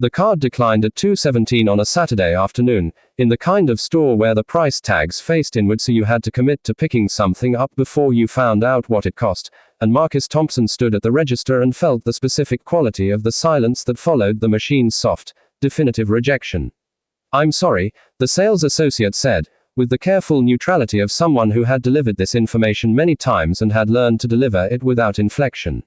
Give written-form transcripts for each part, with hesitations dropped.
The card declined at 2:17 on a Saturday afternoon, in the kind of store where the price tags faced inward so you had to commit to picking something up before you found out what it cost, and Marcus Thompson stood at the register and felt the specific quality of the silence that followed the machine's soft, definitive rejection. "I'm sorry," the sales associate said, with the careful neutrality of someone who had delivered this information many times and had learned to deliver it without inflection.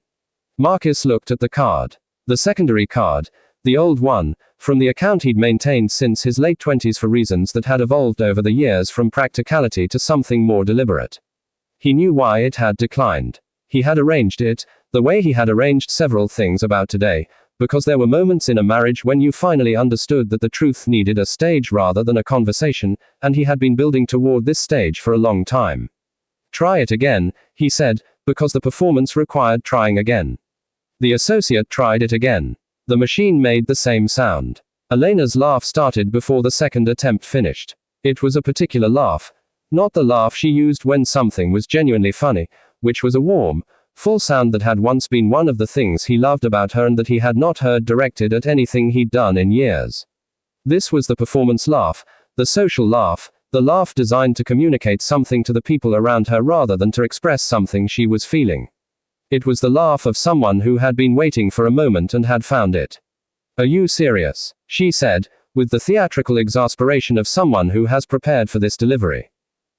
Marcus looked at the card. The secondary card, the old one, from the account he'd maintained since his late 20s for reasons that had evolved over the years from practicality to something more deliberate. He knew why it had declined. He had arranged it, the way he had arranged several things about today, because there were moments in a marriage when you finally understood that the truth needed a stage rather than a conversation, and he had been building toward this stage for a long time. "Try it again," he said, because the performance required trying again. The associate tried it again. The machine made the same sound. Elena's laugh started before the second attempt finished. It was a particular laugh, not the laugh she used when something was genuinely funny, which was a warm, full sound that had once been one of the things he loved about her and that he had not heard directed at anything he'd done in years. This was the performance laugh, the social laugh, the laugh designed to communicate something to the people around her rather than to express something she was feeling. It was the laugh of someone who had been waiting for a moment and had found it. "Are you serious?" she said, with the theatrical exasperation of someone who has prepared for this delivery.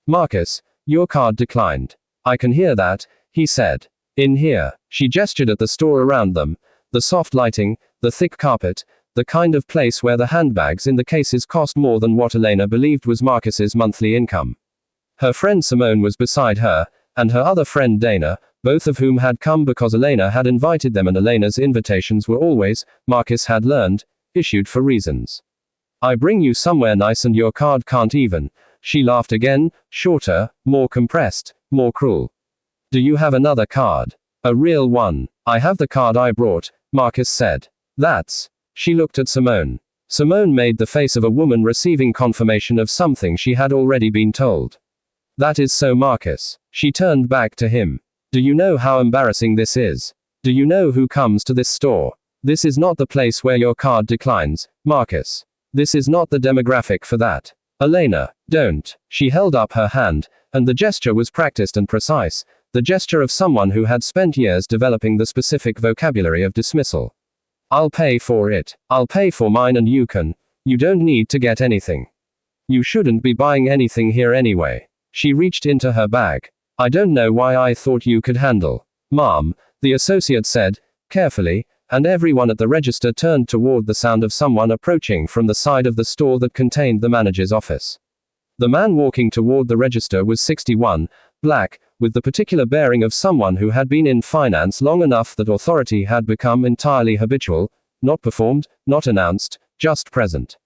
"Marcus, your card declined." "I can hear that," he said. "In here." She gestured at the store around them, the soft lighting, the thick carpet, the kind of place where the handbags in the cases cost more than what Elena believed was Marcus's monthly income. Her friend Simone was beside her, and her other friend Dana, both of whom had come because Elena had invited them, and Elena's invitations were always, Marcus had learned, issued for reasons. "I bring you somewhere nice and your card can't even." She laughed again, shorter, more compressed, more cruel. "Do you have another card? A real one?" "I have the card I brought," Marcus said. "That's..." She looked at Simone. Simone made the face of a woman receiving confirmation of something she had already been told. "That is so, Marcus." She turned back to him. "Do you know how embarrassing this is? Do you know who comes to this store? This is not the place where your card declines, Marcus. This is not the demographic for that. Elena, don't." She held up her hand, and the gesture was practiced and precise, the gesture of someone who had spent years developing the specific vocabulary of dismissal. "I'll pay for it. I'll pay for mine and you can. You don't need to get anything. You shouldn't be buying anything here anyway." She reached into her bag. "I don't know why I thought you could handle." "Ma'am," the associate said, carefully, and everyone at the register turned toward the sound of someone approaching from the side of the store that contained the manager's office. The man walking toward the register was 61, black, with the particular bearing of someone who had been in finance long enough that authority had become entirely habitual, not performed, not announced, just present.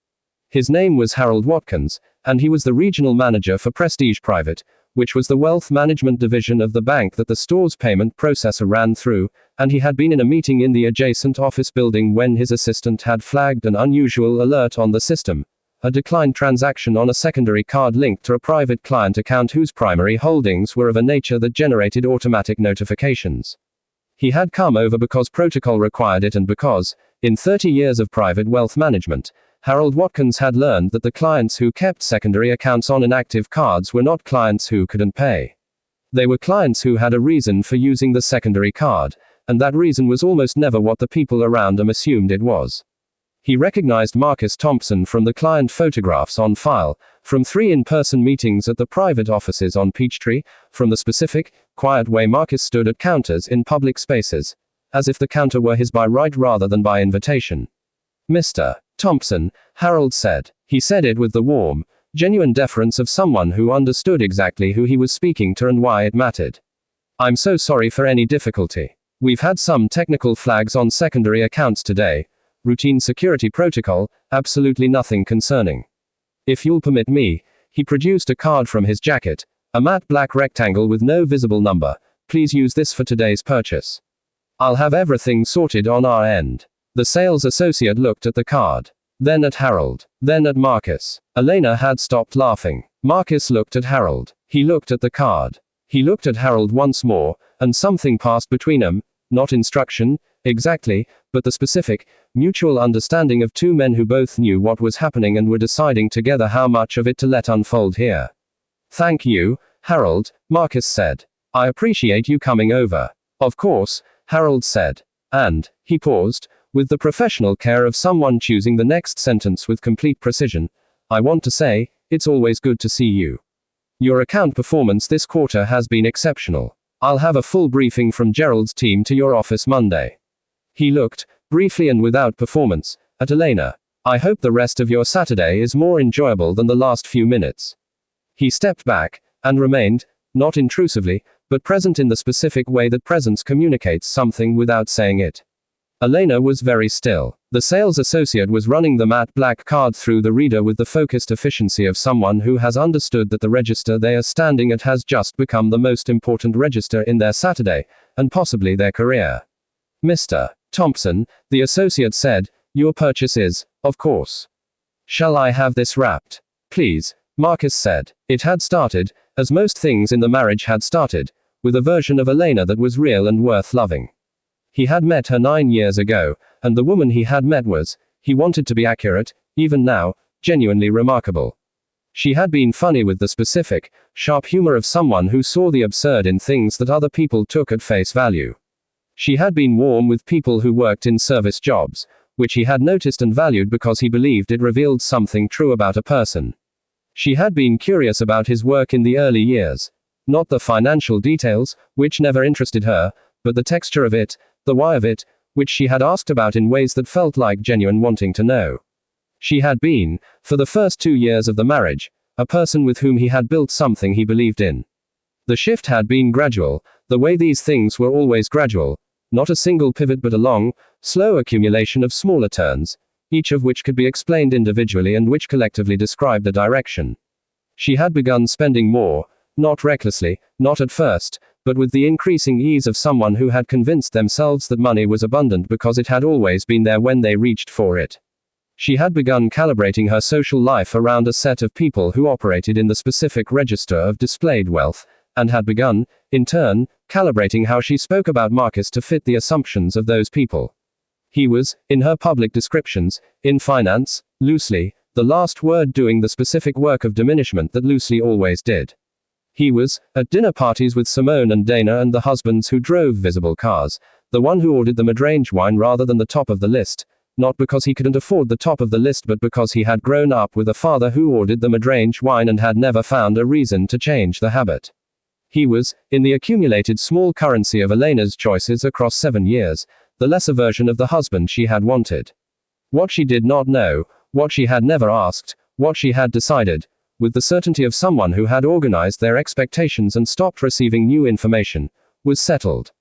His name was Harold Watkins, and he was the regional manager for Prestige Private, which was the wealth management division of the bank that the store's payment processor ran through, and he had been in a meeting in the adjacent office building when his assistant had flagged an unusual alert on the system. A declined transaction on a secondary card linked to a private client account whose primary holdings were of a nature that generated automatic notifications. He had come over because protocol required it and because, in 30 years of private wealth management, Harold Watkins had learned that the clients who kept secondary accounts on inactive cards were not clients who couldn't pay. They were clients who had a reason for using the secondary card, and that reason was almost never what the people around them assumed it was. He recognized Marcus Thompson from the client photographs on file, from 3 in-person meetings at the private offices on Peachtree, from the specific, quiet way Marcus stood at counters in public spaces, as if the counter were his by right rather than by invitation. "Mr. Thompson," Harold said. He said it with the warm, genuine deference of someone who understood exactly who he was speaking to and why it mattered. "I'm so sorry for any difficulty. We've had some technical flags on secondary accounts today. Routine security protocol, absolutely nothing concerning. If you'll permit me," he produced a card from his jacket, a matte black rectangle with no visible number. "Please use this for today's purchase. I'll have everything sorted on our end." The sales associate looked at the card, then at Harold, then at Marcus. Elena had stopped laughing. Marcus looked at Harold. He looked at the card. He looked at Harold once more, and something passed between them, not instruction, exactly, but the specific, mutual understanding of two men who both knew what was happening and were deciding together how much of it to let unfold here. Thank you, Harold, Marcus said. I appreciate you coming over. Of course, Harold said. And, he paused, with the professional care of someone choosing the next sentence with complete precision, I want to say, it's always good to see you. Your account performance this quarter has been exceptional. I'll have a full briefing from Gerald's team to your office Monday. He looked, briefly and without performance, at Elena. I hope the rest of your Saturday is more enjoyable than the last few minutes. He stepped back, and remained, not intrusively, but present in the specific way that presence communicates something without saying it. Elena was very still. The sales associate was running the matte black card through the reader with the focused efficiency of someone who has understood that the register they are standing at has just become the most important register in their Saturday, and possibly their career. Mr. Thompson, the associate said, your purchase is, of course. Shall I have this wrapped? Please, Marcus said. It had started, as most things in the marriage had started, with a version of Elena that was real and worth loving. He had met her 9 years ago, and the woman he had met was, he wanted to be accurate, even now, genuinely remarkable. She had been funny with the specific, sharp humor of someone who saw the absurd in things that other people took at face value. She had been warm with people who worked in service jobs, which he had noticed and valued because he believed it revealed something true about a person. She had been curious about his work in the early years. Not the financial details, which never interested her, but the texture of it, the why of it, which she had asked about in ways that felt like genuine wanting to know. She had been, for the first 2 years of the marriage, a person with whom he had built something he believed in. The shift had been gradual, the way these things were always gradual, not a single pivot but a long, slow accumulation of smaller turns, each of which could be explained individually and which collectively described a direction. She had begun spending more, not recklessly, not at first, but with the increasing ease of someone who had convinced themselves that money was abundant because it had always been there when they reached for it. She had begun calibrating her social life around a set of people who operated in the specific register of displayed wealth, and had begun, in turn, calibrating how she spoke about Marcus to fit the assumptions of those people. He was, in her public descriptions, in finance, loosely, the last word doing the specific work of diminishment that loosely always did. He was, at dinner parties with Simone and Dana and the husbands who drove visible cars, the one who ordered the mid-range wine rather than the top of the list, not because he couldn't afford the top of the list but because he had grown up with a father who ordered the mid-range wine and had never found a reason to change the habit. He was, in the accumulated small currency of Elena's choices across 7 years, the lesser version of the husband she had wanted. What she did not know, what she had never asked, what she had decided, with the certainty of someone who had organized their expectations and stopped receiving new information, was settled.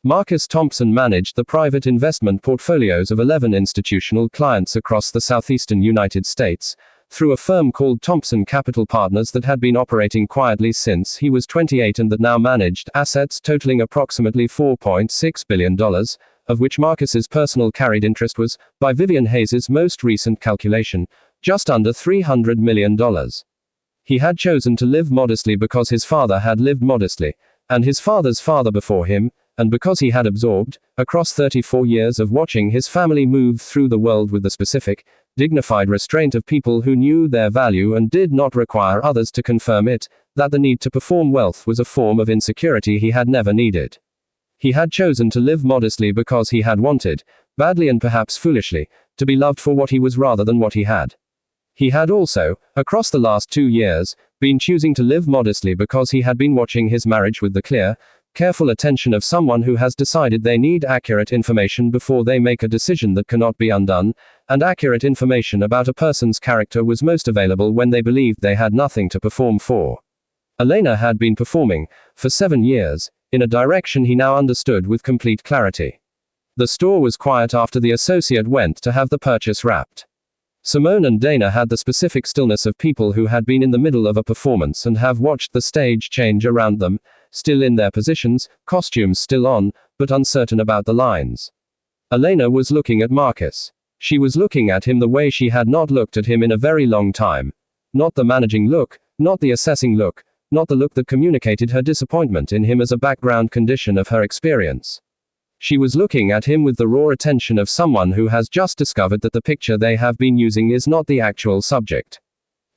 Marcus Thompson managed the private investment portfolios of 11 institutional clients across the southeastern United States, through a firm called Thompson Capital Partners that had been operating quietly since he was 28 and that now managed assets totaling approximately $4.6 billion, of which Marcus's personal carried interest was, by Vivian Hayes's most recent calculation, just under $300 million. He had chosen to live modestly because his father had lived modestly, and his father's father before him, and because he had absorbed, across 34 years of watching his family move through the world with the specific, dignified restraint of people who knew their value and did not require others to confirm it, that the need to perform wealth was a form of insecurity he had never needed. He had chosen to live modestly because he had wanted, badly and perhaps foolishly, to be loved for what he was rather than what he had. He had also, across the last 2 years, been choosing to live modestly because he had been watching his marriage with the clear, careful attention of someone who has decided they need accurate information before they make a decision that cannot be undone, and accurate information about a person's character was most available when they believed they had nothing to perform for. Elena had been performing, for 7 years, in a direction he now understood with complete clarity. The store was quiet after the associate went to have the purchase wrapped. Simone and Dana had the specific stillness of people who had been in the middle of a performance and have watched the stage change around them, still in their positions, costumes still on, but uncertain about the lines. Elena was looking at Marcus. She was looking at him the way she had not looked at him in a very long time. Not the managing look, not the assessing look, not the look that communicated her disappointment in him as a background condition of her experience. She was looking at him with the raw attention of someone who has just discovered that the picture they have been using is not the actual subject.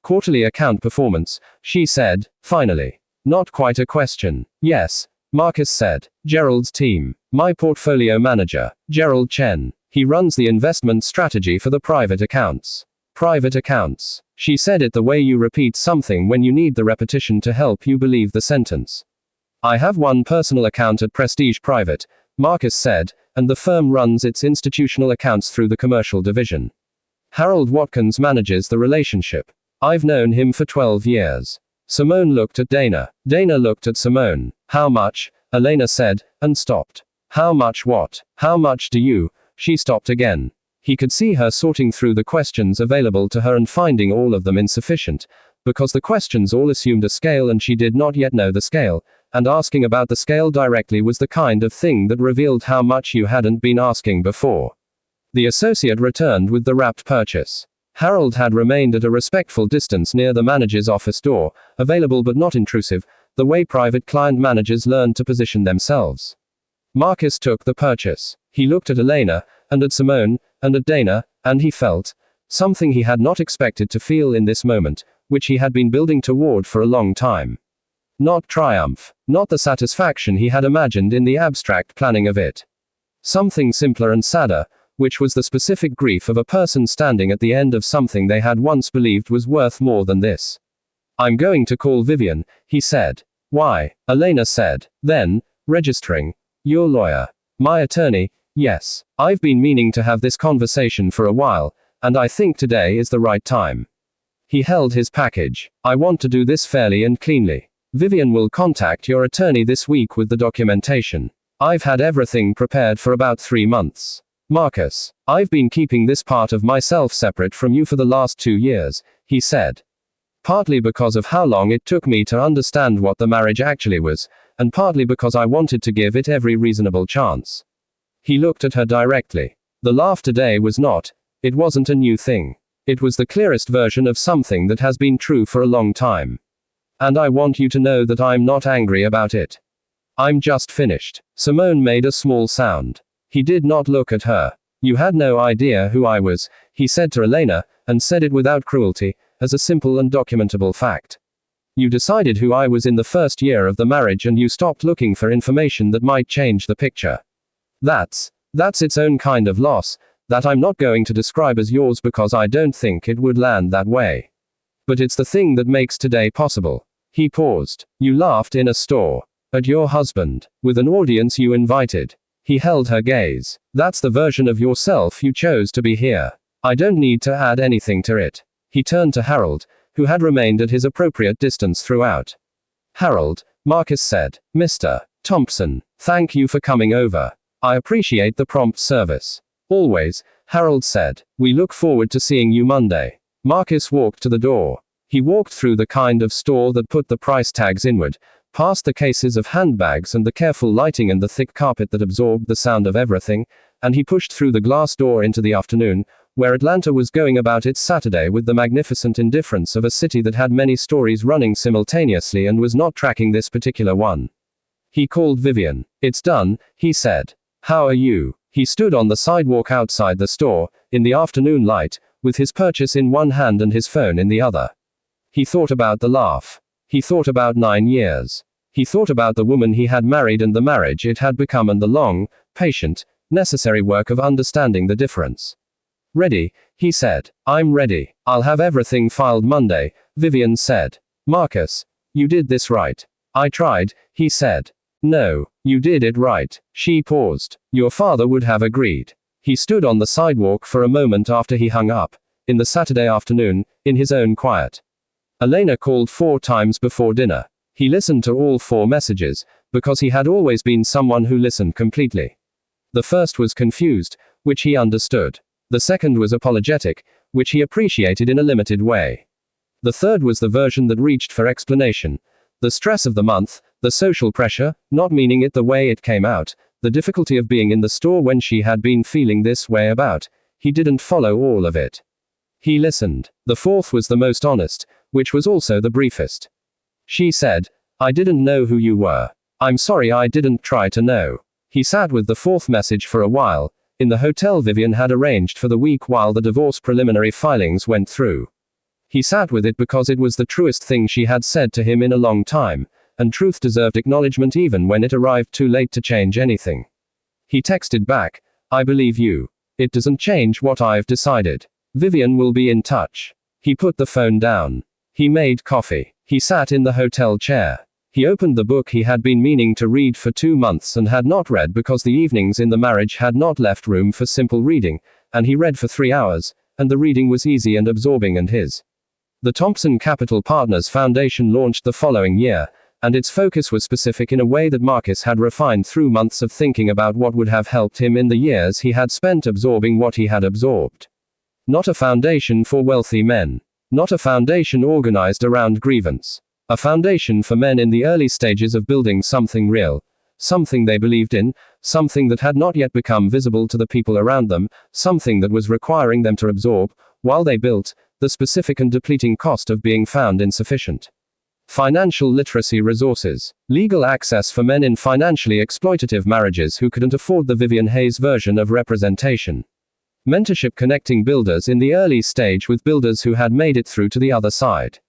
Quarterly account performance, she said, finally. Not quite a question. Yes, Marcus said. Gerald's team. My portfolio manager, Gerald Chen. He runs the investment strategy for the private accounts. Private accounts. She said it the way you repeat something when you need the repetition to help you believe the sentence. I have one personal account at Prestige Private, Marcus said, and the firm runs its institutional accounts through the commercial division. Harold Watkins manages the relationship. I've known him for 12 years. Simone looked at Dana. Dana looked at Simone. How much? Elena said, and stopped. How much what? How much do you? She stopped again. He could see her sorting through the questions available to her and finding all of them insufficient, because the questions all assumed a scale and she did not yet know the scale, and asking about the scale directly was the kind of thing that revealed how much you hadn't been asking before. The associate returned with the wrapped purchase. Harold had remained at a respectful distance near the manager's office door, available but not intrusive, the way private client managers learn to position themselves. Marcus took the purchase. He looked at Elena, and at Simone, and at Dana, and he felt something he had not expected to feel in this moment, which he had been building toward for a long time. Not triumph, not the satisfaction he had imagined in the abstract planning of it. Something simpler and sadder, which was the specific grief of a person standing at the end of something they had once believed was worth more than this. I'm going to call Vivian, he said. Why? Elena said. Then, registering. Your lawyer. My attorney. Yes. I've been meaning to have this conversation for a while, and I think today is the right time. He held his package. I want to do this fairly and cleanly. Vivian will contact your attorney this week with the documentation. I've had everything prepared for about 3 months. Marcus, I've been keeping this part of myself separate from you for the last 2 years, he said. Partly because of how long it took me to understand what the marriage actually was, and partly because I wanted to give it every reasonable chance. He looked at her directly. The laugh today was not, it wasn't a new thing. It was the clearest version of something that has been true for a long time. And I want you to know that I'm not angry about it. I'm just finished. Simone made a small sound. He did not look at her. You had no idea who I was, he said to Elena, and said it without cruelty, as a simple and documentable fact. You decided who I was in the first year of the marriage and you stopped looking for information that might change the picture. That's its own kind of loss, that I'm not going to describe as yours because I don't think it would land that way. But it's the thing that makes today possible. He paused. You laughed in a store. At your husband. With an audience you invited. He held her gaze. That's the version of yourself you chose to be here. I don't need to add anything to it. He turned to Harold, who had remained at his appropriate distance throughout. Harold, Marcus said. Mr. Thompson, thank you for coming over. I appreciate the prompt service. Always, Harold said. We look forward to seeing you Monday. Marcus walked to the door. He walked through the kind of store that put the price tags inward, past the cases of handbags and the careful lighting and the thick carpet that absorbed the sound of everything, and he pushed through the glass door into the afternoon, where Atlanta was going about its Saturday with the magnificent indifference of a city that had many stories running simultaneously and was not tracking this particular one. He called Vivian. It's done, he said. How are you? He stood on the sidewalk outside the store, in the afternoon light, with his purchase in one hand and his phone in the other. He thought about the laugh. He thought about 9 years. He thought about the woman he had married and the marriage it had become and the long, patient, necessary work of understanding the difference. Ready, he said. I'm ready. I'll have everything filed Monday, Vivian said. Marcus, you did this right. I tried, he said. No, you did it right. She paused. Your father would have agreed. He stood on the sidewalk for a moment after he hung up, in the Saturday afternoon, in his own quiet. Elena called 4 times before dinner. He listened to all 4 messages, because he had always been someone who listened completely. The first was confused, which he understood. The second was apologetic, which he appreciated in a limited way. The third was the version that reached for explanation. The stress of the month, the social pressure, not meaning it the way it came out, the difficulty of being in the store when she had been feeling this way about. He didn't follow all of it. He listened. The fourth was the most honest, which was also the briefest. She said, I didn't know who you were. I'm sorry I didn't try to know. He sat with the fourth message for a while, in the hotel Vivian had arranged for the week while the divorce preliminary filings went through. He sat with it because it was the truest thing she had said to him in a long time, and truth deserved acknowledgement even when it arrived too late to change anything. He texted back, "I believe you. It doesn't change what I've decided. Vivian will be in touch." He put the phone down. He made coffee. He sat in the hotel chair. He opened the book he had been meaning to read for 2 months and had not read because the evenings in the marriage had not left room for simple reading, and he read for 3 hours, and the reading was easy and absorbing and his. The Thompson Capital Partners Foundation launched the following year, and its focus was specific in a way that Marcus had refined through months of thinking about what would have helped him in the years he had spent absorbing what he had absorbed. Not a foundation for wealthy men. Not a foundation organized around grievance. A foundation for men in the early stages of building something real, something they believed in, something that had not yet become visible to the people around them, something that was requiring them to absorb, while they built, the specific and depleting cost of being found insufficient. Financial literacy resources. Legal access for men in financially exploitative marriages who couldn't afford the Vivian Hayes version of representation. Mentorship connecting builders in the early stage with builders who had made it through to the other side.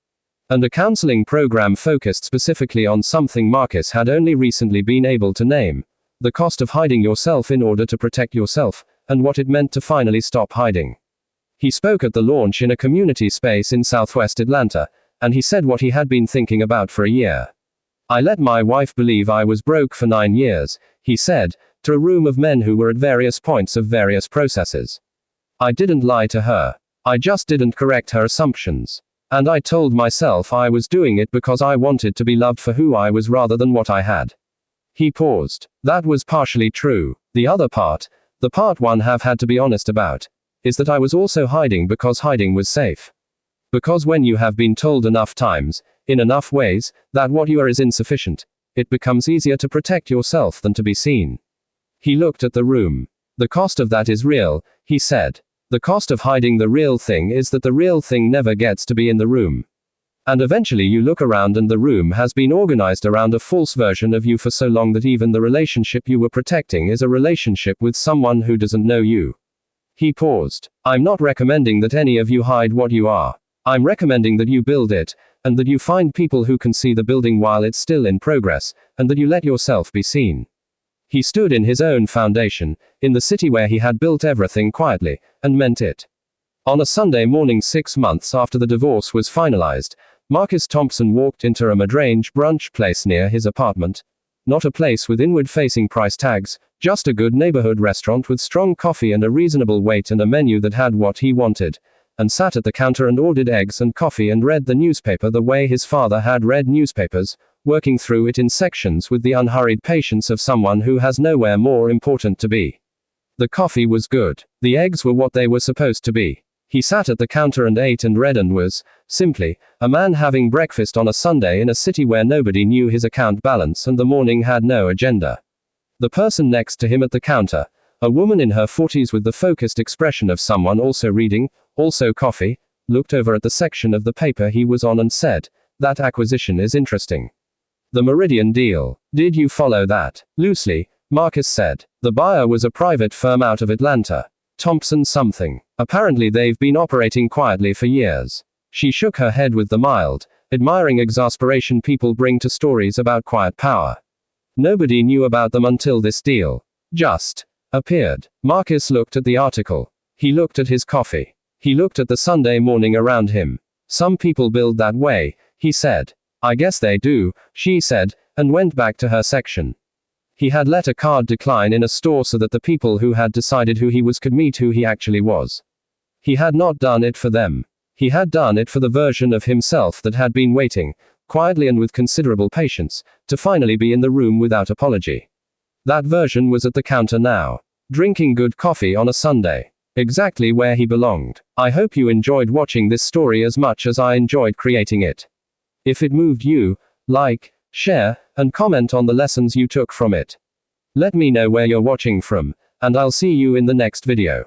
And a counseling program focused specifically on something Marcus had only recently been able to name: the cost of hiding yourself in order to protect yourself, and what it meant to finally stop hiding. He spoke at the launch in a community space in Southwest Atlanta, and he said what he had been thinking about for a year. "I let my wife believe I was broke for 9 years, he said, to a room of men who were at various points of various processes. I didn't lie to her. I just didn't correct her assumptions. And I told myself I was doing it because I wanted to be loved for who I was rather than what I had." He paused. That was partially true. The other part, the part one have had to be honest about, is that I was also hiding because hiding was safe. Because when you have been told enough times, in enough ways, that what you are is insufficient, it becomes easier to protect yourself than to be seen. He looked at the room. "The cost of that is real," he said. "The cost of hiding the real thing is that the real thing never gets to be in the room. And eventually you look around and the room has been organized around a false version of you for so long that even the relationship you were protecting is a relationship with someone who doesn't know you." He paused. "I'm not recommending that any of you hide what you are. I'm recommending that you build it, and that you find people who can see the building while it's still in progress, and that you let yourself be seen." He stood in his own foundation, in the city where he had built everything quietly, and meant it. On a Sunday morning 6 months after the divorce was finalized, Marcus Thompson walked into a mid-range brunch place near his apartment. Not a place with inward-facing price tags, just a good neighborhood restaurant with strong coffee and a reasonable wait and a menu that had what he wanted, and sat at the counter and ordered eggs and coffee and read the newspaper the way his father had read newspapers, working through it in sections with the unhurried patience of someone who has nowhere more important to be. The coffee was good. The eggs were what they were supposed to be. He sat at the counter and ate and read and was, simply, a man having breakfast on a Sunday in a city where nobody knew his account balance and the morning had no agenda. The person next to him at the counter, a woman in her 40s with the focused expression of someone also reading, also coffee, looked over at the section of the paper he was on and said, "That acquisition is interesting. The Meridian deal. Did you follow that?" "Loosely," Marcus said. "The buyer was a private firm out of Atlanta. Thompson something. Apparently they've been operating quietly for years." She shook her head with the mild, admiring exasperation people bring to stories about quiet power. "Nobody knew about them until this deal just appeared." Marcus looked at the article. He looked at his coffee. He looked at the Sunday morning around him. "Some people build that way," he said. "I guess they do," she said, and went back to her section. He had let a card decline in a store so that the people who had decided who he was could meet who he actually was. He had not done it for them. He had done it for the version of himself that had been waiting, quietly and with considerable patience, to finally be in the room without apology. That version was at the counter now, drinking good coffee on a Sunday. Exactly where he belonged. I hope you enjoyed watching this story as much as I enjoyed creating it. If it moved you, like, share, and comment on the lessons you took from it. Let me know where you're watching from, and I'll see you in the next video.